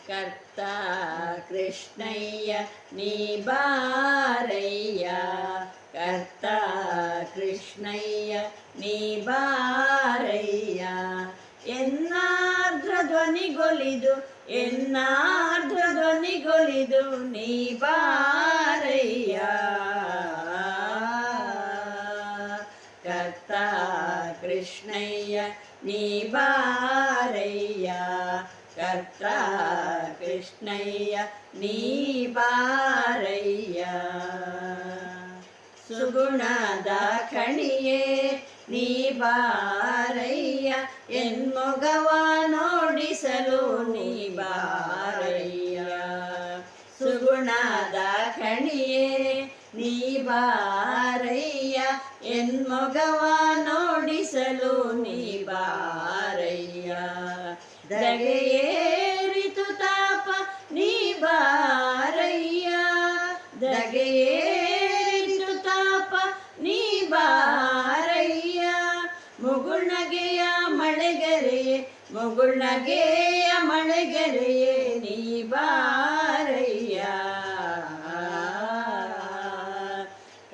ಕರ್ತ ಕೃಷ್ಣಯ್ಯ ನೀ ಬಾರಯ್ಯ, ಕರ್ತ ಕೃಷ್ಣಯ್ಯ ನೀ ಬಾರಯ್ಯ. ಎನ್ನಾರ್ಧ್ರ ಧ್ವನಿಗೊಲಿದು ಎನ್ನಾರ್ಧ್ರ ಧ್ವನಿಗೊಲಿದು ನೀ ಬಾರಯ್ಯ, ಕರ್ತ ಕೃಷ್ಣಯ್ಯ ನೀ ಬಾರಯ್ಯ, ಕರ್ತ ಕೃಷ್ಣಯ್ಯ ನೀ ಬಾರಯ್ಯ. ಸುಗುಣದ ಖಣಿಯೇ ನೀ ಬಾರಯ್ಯ, ಎನ್ಮೊಗವ ನೋಡಿಸಲು ನೀ ಬಾರಯ್ಯ. ಸುಗುಣದ ಖಣಿಯೇ ನೀ ಬಾರಯ್ಯ, ಎನ್ಮೊಗವ ನೋಡಿಸಲು ನೀ ಬಾರಯ್ಯ. ದಗೆಯೇರಿತು ತಾಪ ನೀ ಬಾರಯ್ಯ, ದಗೆಯೇರಿತು ತಾಪ ನೀ ಬಾರಯ್ಯ. ಮುಗುಳ್ನಗೆಯ ಮಳೆಗರೆಯೇ ಮುಗುಳ್ನಗೆಯ ಮಳೆಗರೆಯೇ ನೀ ಬಾರಯ್ಯ,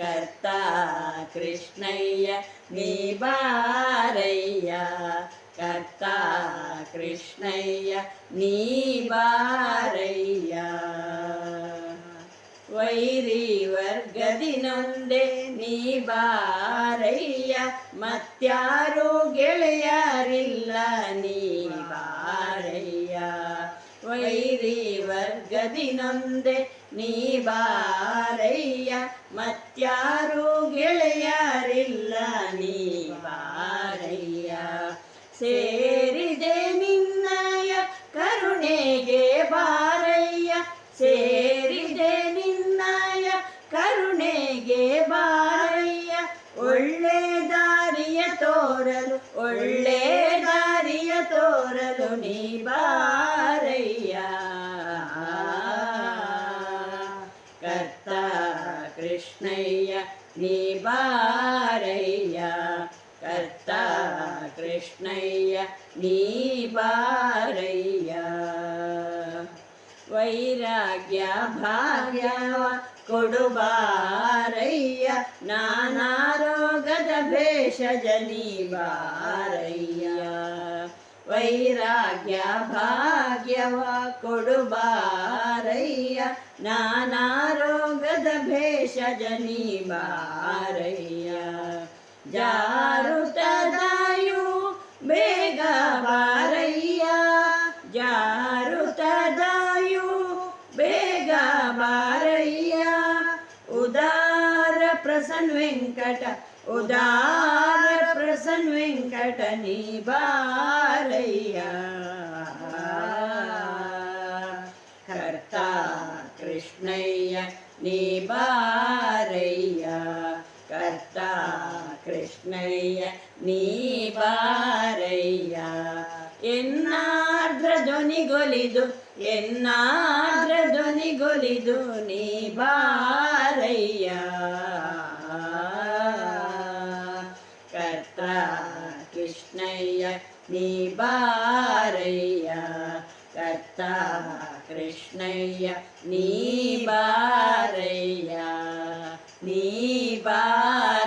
ಕರ್ತ ಕೃಷ್ಣಯ್ಯ ನೀ ಬಾರಯ್ಯ, ಕರ್ತ ಕೃಷ್ಣಯ್ಯ ನೀ ಬಾರಯ್ಯ. ವೈರಿ ವರ್ಗದಿ ನೊಂದೆ ನೀ ಬಾರಯ್ಯ, ಮತ್ಯಾರು ಗೆಳೆಯರಿಲ್ಲ ನೀ ಬಾರಯ್ಯ. ವೈರಿ ವರ್ಗದಿ ನೊಂದೆ ನೀ ಬಾರಯ್ಯ, ಮತ್ಯಾರು ಗೆಳೆಯರಿಲ್ಲ ನೀ ಬಾರಯ್ಯ. ಸೇರಿದೆ ನಿನ್ನಯ ಕರುಣೆಗೆ ಬಾರಯ್ಯ, ಸೇರಿದೆ ನಿನ್ನಯ ಕರುಣೆಗೆ ಬಾರಯ್ಯ. ಒಳ್ಳೆ ದಾರಿಯ ತೋರಲು ಒಳ್ಳೆ ದಾರಿಯ ತೋರಲು ನೀ ಬಾರಯ್ಯ, ಕರ್ತ ಕೃಷ್ಣಯ್ಯ ನೀ ಬಾರಯ್ಯ, ಕರ್ತ ಕೃಷ್ಣಯ್ಯ ನೀ ಬಾರಯ್ಯ. ವೈರಾಗ್ಯ ಭಾಗ್ಯವ ಕೊಡು ಬಾರಯ್ಯ, ನಾನಾ ರೋಗದ ಭೇಷಜ ನೀ ಬಾರಯ್ಯ. ವೈರಾಗ್ಯ ಭಾಗ್ಯವ ಕೊಡು ಬಾರಯ್ಯ, ನಾನಾ ರೋಗದ ಭೇಷಜ ನೀ ಬಾರಯ್ಯ. ಜಾರುತದಾಯು ಬೇಗ ಬಾರಯ್ಯ, ಜಾರುತದಾಯು ಬೇಗ ಬಾರಯ್ಯ. ಉದಾರ ಪ್ರಸನ್ನ ವೆಂಕಟ ಉದಾರ ಪ್ರಸನ್ನ ವೆಂಕಟ ನೀ ಬಾರಯ್ಯ, ಕರ್ತ ಕೃಷ್ಣಯ್ಯ ನೀ ಬಾರಯ್ಯ, ಕರ್ತ ಕೃಷ್ಣಯ್ಯ ನೀ ಬಾರಯ್ಯ. ಎನ್ನಾರ್ಧ್ರ ಧ್ವನಿಗೊಲಿದು ಎನ್ನಾರ್ಧ್ರ ಧ್ವನಿಗೊಲಿದು ನೀ ಬಾರಯ್ಯ, ಕರ್ತ ಕೃಷ್ಣಯ್ಯ ನೀ ಬಾರಯ್ಯ, ಕರ್ತ ಕೃಷ್ಣಯ್ಯ ನೀ ಬಾರಯ್ಯ, ನೀ ಬಾರಯ್ಯ.